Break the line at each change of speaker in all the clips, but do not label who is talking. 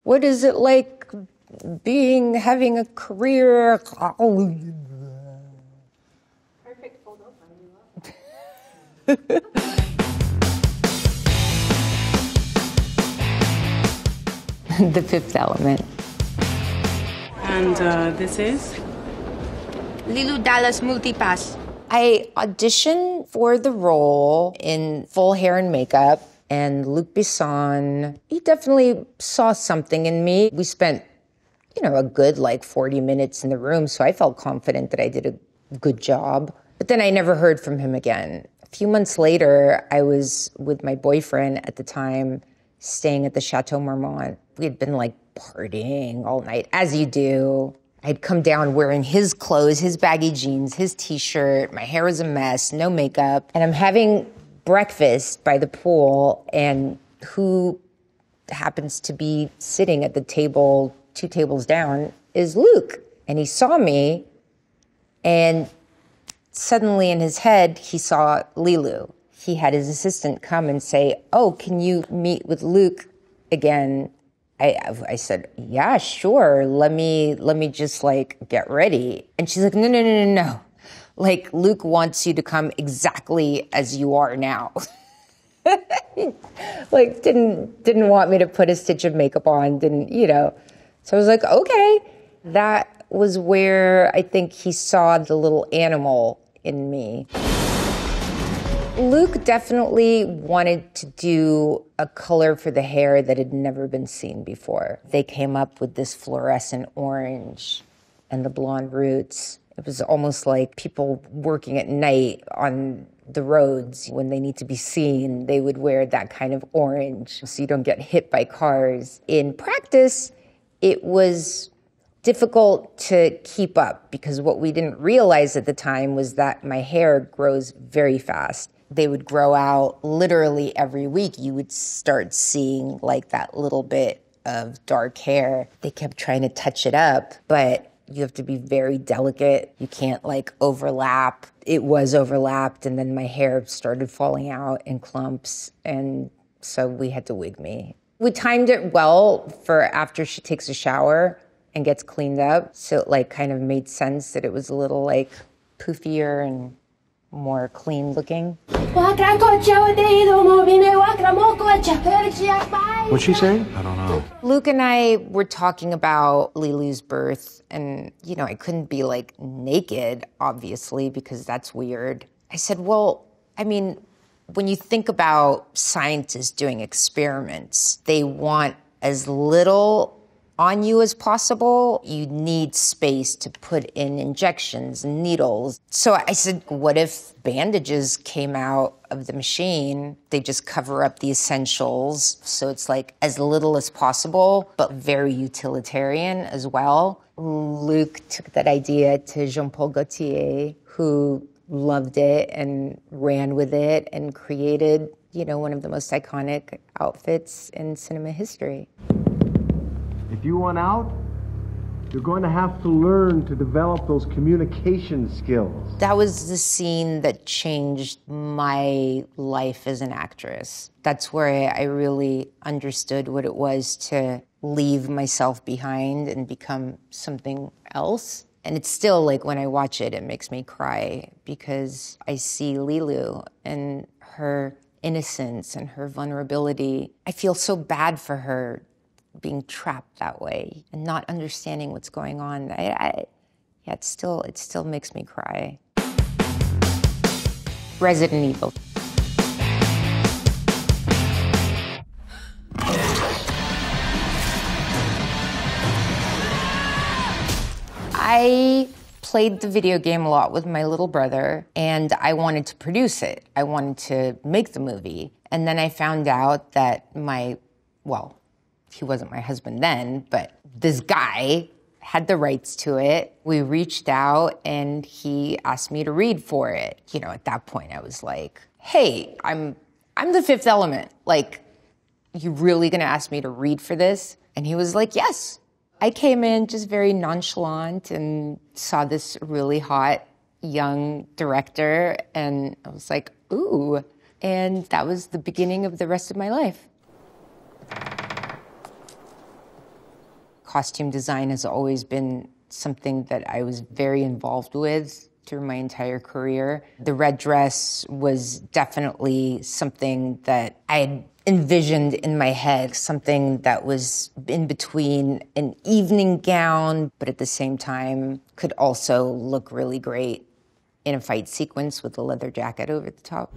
What is it like having a career?
Perfect fold over.
The Fifth Element.
And this is?
Lilu Dallas Multipass.
I auditioned for the role in full hair and makeup, and Luc Besson, he definitely saw something in me. We spent, a good 40 minutes in the room, so I felt confident that I did a good job. But then I never heard from him again. A few months later, I was with my boyfriend at the time, staying at the Chateau Marmont. We had been partying all night, as you do. I'd come down wearing his clothes, his baggy jeans, his t-shirt. My hair was a mess, no makeup. And I'm having breakfast by the pool, and who happens to be sitting at the table 2 tables down is Luc. And he saw me, and suddenly in his head, he saw Lilu. He had his assistant come and say, "Oh, can you meet with Luc again?" I said, "Yeah, sure. Let me just get ready." And she's like, No. Luc wants you to come exactly as you are now. Didn't want me to put a stitch of makeup on, So I was like, okay. That was where I think he saw the little animal in me. Luc definitely wanted to do a color for the hair that had never been seen before. They came up with this fluorescent orange and the blonde roots. It was almost like people working at night on the roads when they need to be seen. They would wear that kind of orange so you don't get hit by cars. In practice, it was difficult to keep up because what we didn't realize at the time was that my hair grows very fast. They would grow out literally every week. You would start seeing that little bit of dark hair. They kept trying to touch it up, but you have to be very delicate. You can't overlap. It was overlapped, and then my hair started falling out in clumps, and so we had to wig me. We timed it well for after she takes a shower and gets cleaned up, so it kind of made sense that it was a little poofier and more clean looking.
What's she saying? I don't know.
Luc and I were talking about Lilu's birth, and, I couldn't be naked, obviously, because that's weird. I said, well, when you think about scientists doing experiments, they want as little on you as possible. You need space to put in injections and needles. So I said, what if bandages came out of the machine? They just cover up the essentials. So it's as little as possible, but very utilitarian as well. Luc took that idea to Jean-Paul Gaultier, who loved it and ran with it and created, one of the most iconic outfits in cinema history.
If you want out, you're going to have to learn to develop those communication skills.
That was the scene that changed my life as an actress. That's where I really understood what it was to leave myself behind and become something else. And it's still when I watch it, it makes me cry because I see Lilu and her innocence and her vulnerability. I feel so bad for her being trapped that way and not understanding what's going on. It still makes me cry. Resident Evil. I played the video game a lot with my little brother, and I wanted to produce it. I wanted to make the movie. And then I found out that he wasn't my husband then, but this guy had the rights to it. We reached out and he asked me to read for it. At that point I was like, hey, I'm the Fifth Element. You really gonna ask me to read for this? And he was like, yes. I came in just very nonchalant and saw this really hot young director, and I was like, ooh. And that was the beginning of the rest of my life. Costume design has always been something that I was very involved with through my entire career. The red dress was definitely something that I had envisioned in my head, something that was in between an evening gown, but at the same time could also look really great in a fight sequence with a leather jacket over the top.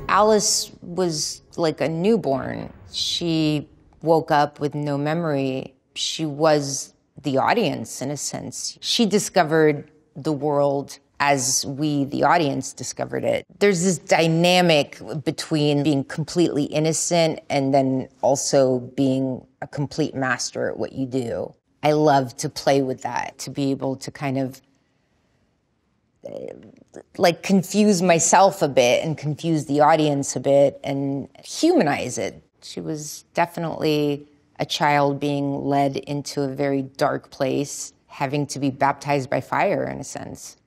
Alice was like a newborn. She woke up with no memory. She was the audience, in a sense. She discovered the world as we, the audience, discovered it. There's this dynamic between being completely innocent and then also being a complete master at what you do. I love to play with that, to be able to kind of like confuse myself a bit and confuse the audience a bit and humanize it. She was definitely a child being led into a very dark place, having to be baptized by fire, in a sense.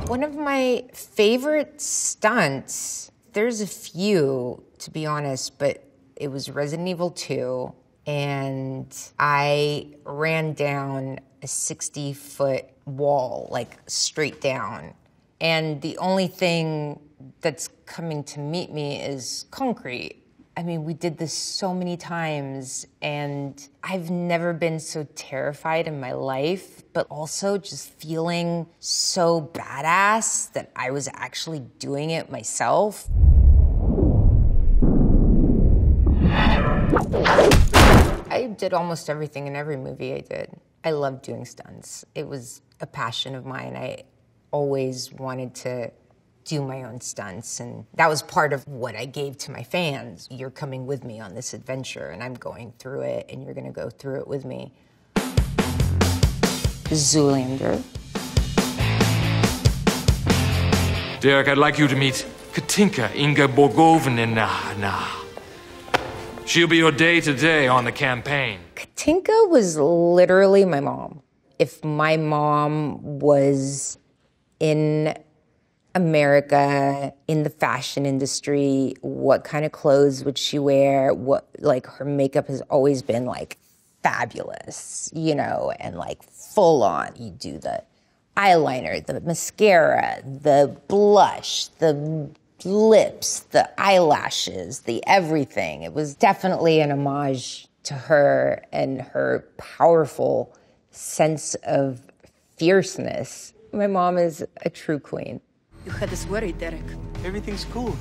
One of my favorite stunts, there's a few, to be honest, but it was Resident Evil 2, and I ran down a 60-foot wall, like straight down. And the only thing that's coming to meet me is concrete. I mean, we did this so many times, and I've never been so terrified in my life, but also just feeling so badass that I was actually doing it myself. I did almost everything in every movie I did. I loved doing stunts. It was a passion of mine. I always wanted to do my own stunts, and that was part of what I gave to my fans. You're coming with me on this adventure, and I'm going through it, and you're gonna go through it with me. Zoolander.
Derek, I'd like you to meet Katinka Inga Borgovnina. She'll be your day-to-day on the campaign.
Katinka was literally my mom. If my mom was in America, in the fashion industry, what kind of clothes would she wear? What, like, her makeup has always been like fabulous, you know, and like full on. You do the eyeliner, the mascara, the blush, the lips, the eyelashes, the everything. It was definitely an homage to her and her powerful sense of fierceness. My mom is a true queen.
You had us worried, Derek.
Everything's cool.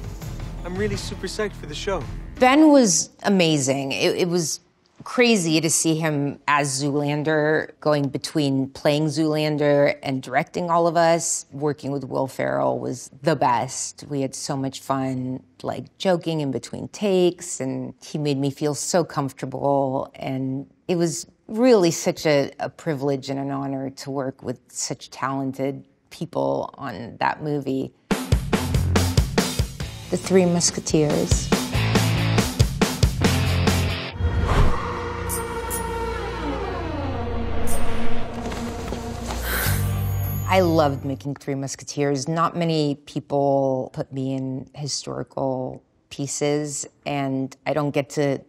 I'm really super psyched for the show.
Ben was amazing. It was crazy to see him as Zoolander, going between playing Zoolander and directing all of us. Working with Will Ferrell was the best. We had so much fun, like joking in between takes, and he made me feel so comfortable. And it was really such a privilege and an honor to work with such talented people on that movie. The Three Musketeers. I loved making Three Musketeers. Not many people put me in historical pieces, and I don't get to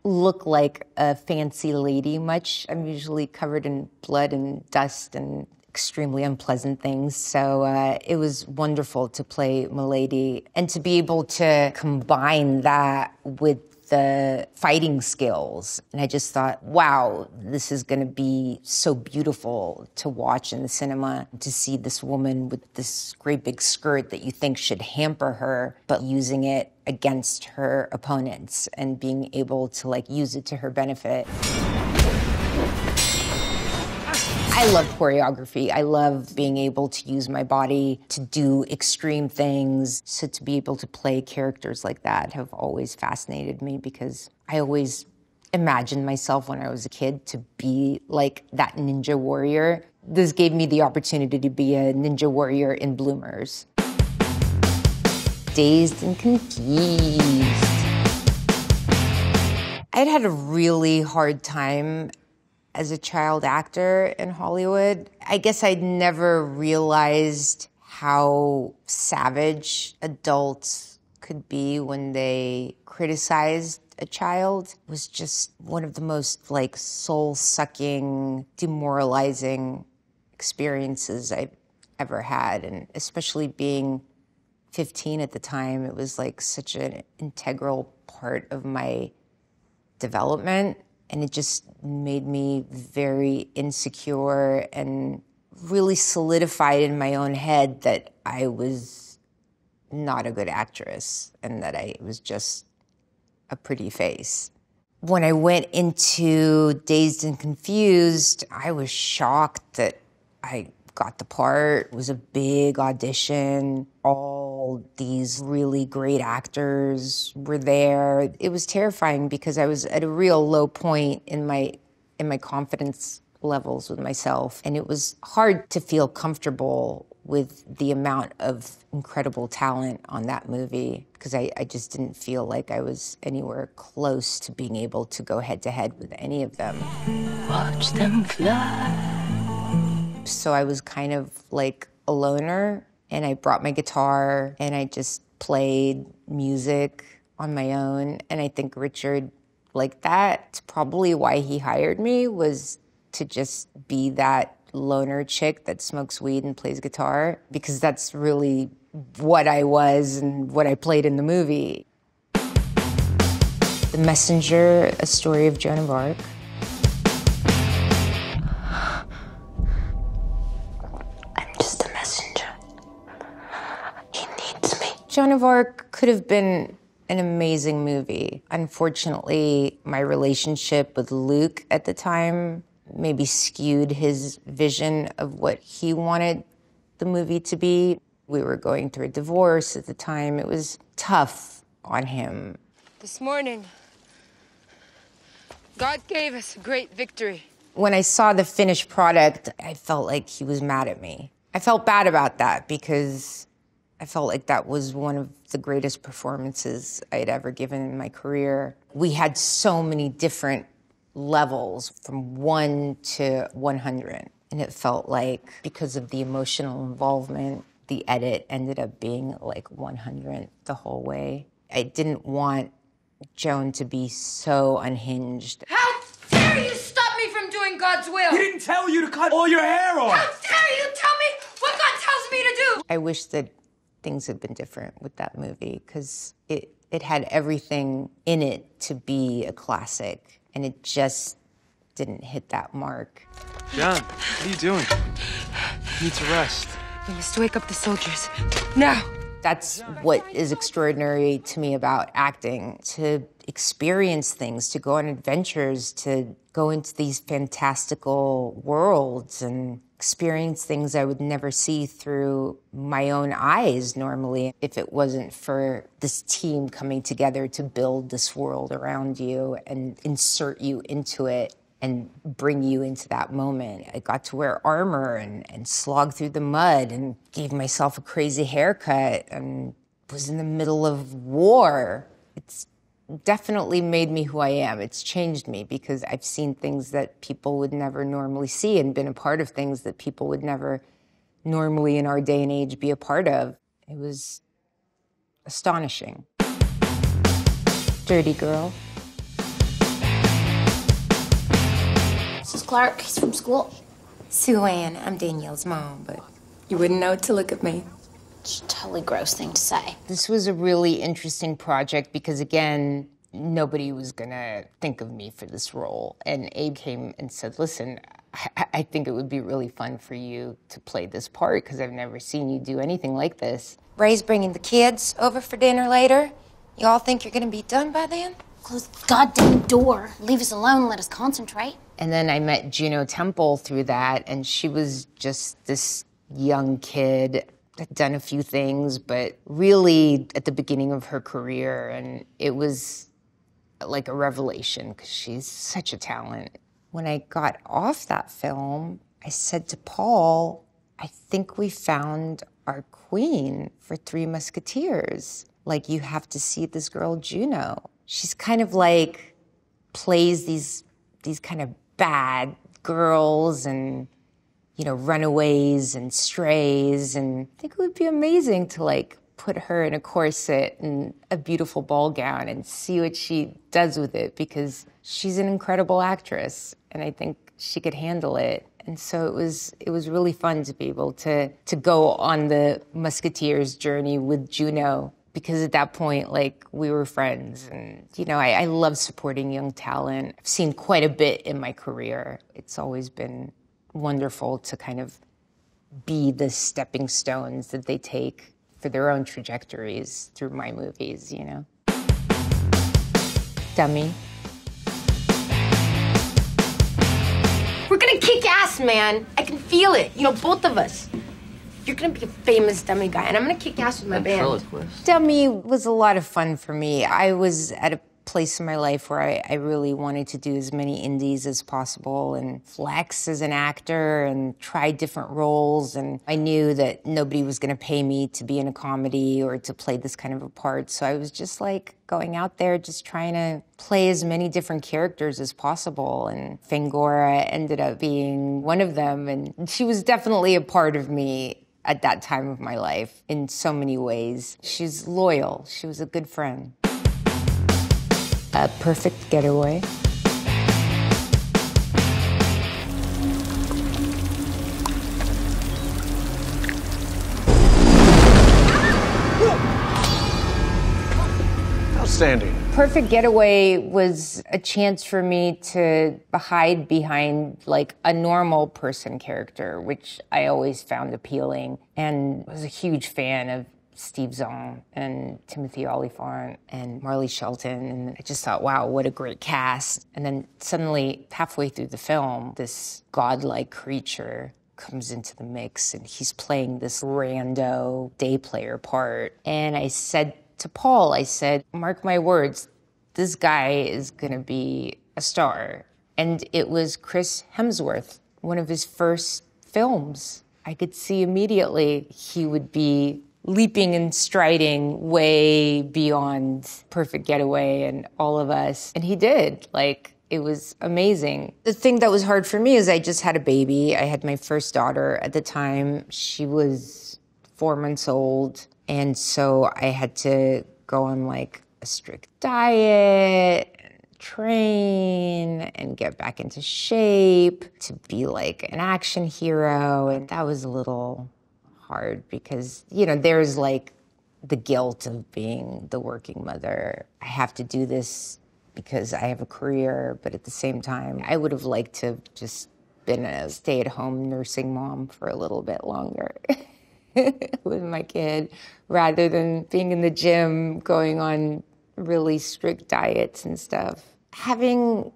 look like a fancy lady much. I'm usually covered in blood and dust and extremely unpleasant things. So it was wonderful to play Milady and to be able to combine that with the fighting skills. And I just thought, wow, this is going to be so beautiful to watch in the cinema, to see this woman with this great big skirt that you think should hamper her, but using it against her opponents and being able to like use it to her benefit. I love choreography. I love being able to use my body to do extreme things. So to be able to play characters like that have always fascinated me, because I always imagined myself when I was a kid to be like that ninja warrior. This gave me the opportunity to be a ninja warrior in bloomers. Dazed and Confused. I'd had a really hard time as a child actor in Hollywood. I guess I'd never realized how savage adult could be when they criticized a child was just one of the most like soul-sucking, demoralizing experiences I've ever had. And especially being 15 at the time, it was like such an integral part of my development. And it just made me very insecure and really solidified in my own head that I was not a good actress and that I was just a pretty face. When I went into Dazed and Confused, I was shocked that I got the part. It was a big audition. All these really great actors were there. It was terrifying because I was at a real low point in my confidence levels with myself. And it was hard to feel comfortable with the amount of incredible talent on that movie because I just didn't feel like I was anywhere close to being able to go head to head with any of them.
Watch them fly.
So I was kind of like a loner, and I brought my guitar and I just played music on my own. And I think Richard liked that. It's probably why he hired me, was to just be that loner chick that smokes weed and plays guitar, because that's really what I was and what I played in the movie. The Messenger, a story of Joan of Arc.
I'm just a messenger. He needs me.
Joan of Arc could have been an amazing movie. Unfortunately, my relationship with Luke at the time maybe skewed his vision of what he wanted the movie to be. We were going through a divorce at the time. It was tough on him.
This morning, God gave us a great victory.
When I saw the finished product, I felt like he was mad at me. I felt bad about that because I felt like that was one of the greatest performances I had ever given in my career. We had so many different levels from 1 to 100. And it felt like, because of the emotional involvement, the edit ended up being like 100 the whole way. I didn't want Joan to be so unhinged.
How dare you stop me from doing God's will?
He didn't tell you to cut all your hair off!
How dare you tell me what God tells me to do?
I wish that things had been different with that movie, because it had everything in it to be a classic. And it just didn't hit that mark.
John, what are you doing? You need to rest.
We must wake up the soldiers. Now!
That's what is extraordinary to me about acting, to experience things, to go on adventures, to go into these fantastical worlds and experience things I would never see through my own eyes normally if it wasn't for this team coming together to build this world around you and insert you into it and bring you into that moment. I got to wear armor and slog through the mud and gave myself a crazy haircut and was in the middle of war. It's definitely made me who I am. It's changed me because I've seen things that people would never normally see and been a part of things that people would never normally in our day and age be a part of. It was astonishing. Dirty girl.
This is Clark. He's from school.
Sue Ann, I'm Danielle's mom, but you wouldn't know to look at me.
It's a totally gross thing to say.
This was a really interesting project because, again, nobody was going to think of me for this role. And Abe came and said, listen, I think it would be really fun for you to play this part because I've never seen you do anything like this. Ray's bringing the kids over for dinner later. You all think you're going to be done by then?
Close the goddamn door. Leave us alone and let us concentrate.
And then I met Juno Temple through that, and she was just this young kid, had done a few things, but really at the beginning of her career, and it was like a revelation because she's such a talent. When I got off that film, I said to Paul, I think we found our queen for Three Musketeers. Like, you have to see this girl, Juno. She's kind of like, plays these kind of bad girls and, you know, runaways and strays, and I think it would be amazing to, like, put her in a corset and a beautiful ball gown and see what she does with it, because she's an incredible actress and I think she could handle it. And so it was really fun to be able to go on the Musketeers journey with Juno, because at that point, like, we were friends. And, you know, I love supporting young talent. I've seen quite a bit in my career. It's always been wonderful to kind of be the stepping stones that they take for their own trajectories through my movies, you know? Dummy.
We're gonna kick ass, man. I can feel it. You know, both of us. You're gonna be a famous dummy guy, and I'm gonna kick ass with my band.
Dummy was a lot of fun for me. I was at a place in my life where I really wanted to do as many indies as possible and flex as an actor and try different roles. And I knew that nobody was going to pay me to be in a comedy or to play this kind of a part. So I was just like going out there, just trying to play as many different characters as possible. And Fangora ended up being one of them. And she was definitely a part of me at that time of my life in so many ways. She's loyal. She was a good friend. A Perfect Getaway.
Outstanding.
Perfect Getaway was a chance for me to hide behind like a normal person character, which I always found appealing, and was a huge fan of Steve Zahn and Timothy Olyphant and Marley Shelton. And I just thought, wow, what a great cast. And then suddenly, halfway through the film, this godlike creature comes into the mix and he's playing this rando day player part. And I said to Paul, I said, mark my words, this guy is gonna be a star. And it was Chris Hemsworth, one of his first films. I could see immediately he would be leaping and striding way beyond Perfect Getaway and all of us. And he did. Like, it was amazing. The thing that was hard for me is I just had a baby. I had my first daughter at the time. She was 4 months old. And so I had to go on like a strict diet, train, and get back into shape to be like an action hero. And that was a little hard because, you know, there's like the guilt of being the working mother. I have to do this because I have a career, but at the same time, I would have liked to have just been a stay-at-home nursing mom for a little bit longer with my kid, rather than being in the gym, going on really strict diets and stuff. Having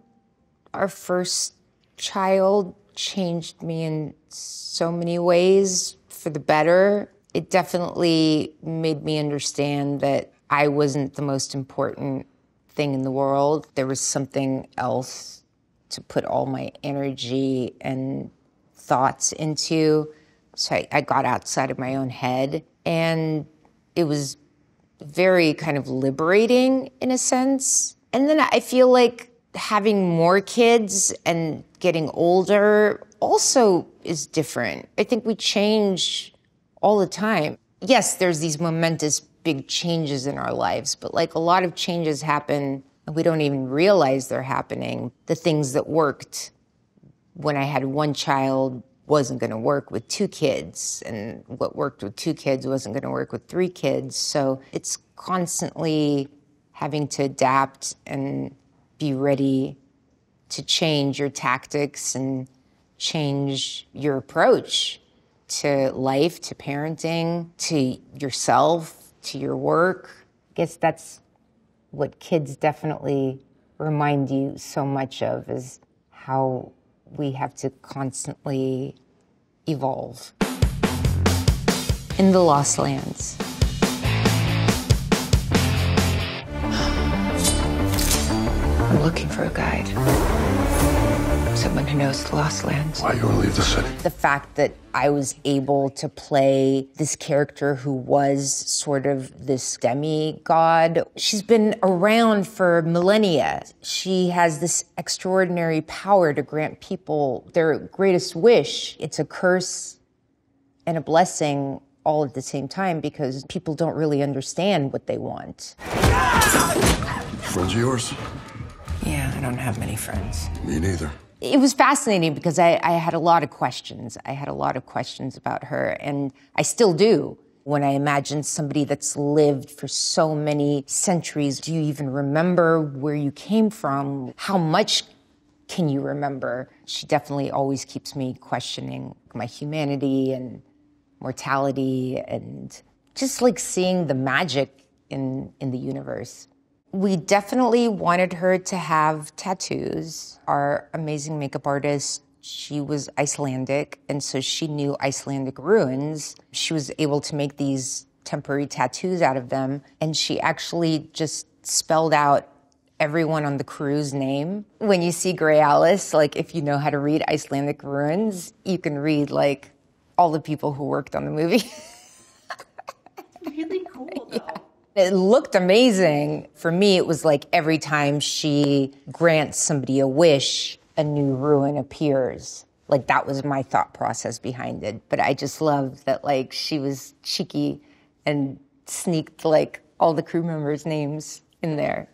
our first child changed me in so many ways for the better. It definitely made me understand that I wasn't the most important thing in the world. There was something else to put all my energy and thoughts into. So I got outside of my own head, and it was very kind of liberating in a sense. And then I feel like having more kids and getting older also is different. I think we change all the time. Yes, there's these momentous big changes in our lives, but like a lot of changes happen and we don't even realize they're happening. The things that worked when I had one child wasn't going to work with 2 kids, and what worked with 2 kids wasn't going to work with 3 kids. So it's constantly having to adapt and be ready to change your tactics and change your approach to life, to parenting, to yourself, to your work. I guess that's what kids definitely remind you so much of, is how we have to constantly evolve. In the Lost Lands.
I'm looking for a guide. Someone who knows the Lost Lands.
Why you want to leave the city?
The fact that I was able to play this character who was sort of this demigod. She's been around for millennia. She has this extraordinary power to grant people their greatest wish. It's a curse and a blessing all at the same time because people don't really understand what they want.
Friends of yours?
Yeah, I don't have many friends.
Me neither.
It was fascinating because I had a lot of questions. I had a lot of questions about her, and I still do. When I imagine somebody that's lived for so many centuries, do you even remember where you came from? How much can you remember? She definitely always keeps me questioning my humanity and mortality and just like seeing the magic in the universe. We definitely wanted her to have tattoos. Our amazing makeup artist, she was Icelandic, and so she knew Icelandic runes. She was able to make these temporary tattoos out of them, and she actually just spelled out everyone on the crew's name. When you see Grey Alice, like if you know how to read Icelandic runes, you can read like all the people who worked on the movie.
Really cool, though.
Yeah. It looked amazing. For me, it was like every time she grants somebody a wish, a new ruin appears. Like that was my thought process behind it. But I just loved that like she was cheeky and sneaked like all the crew members' names in there.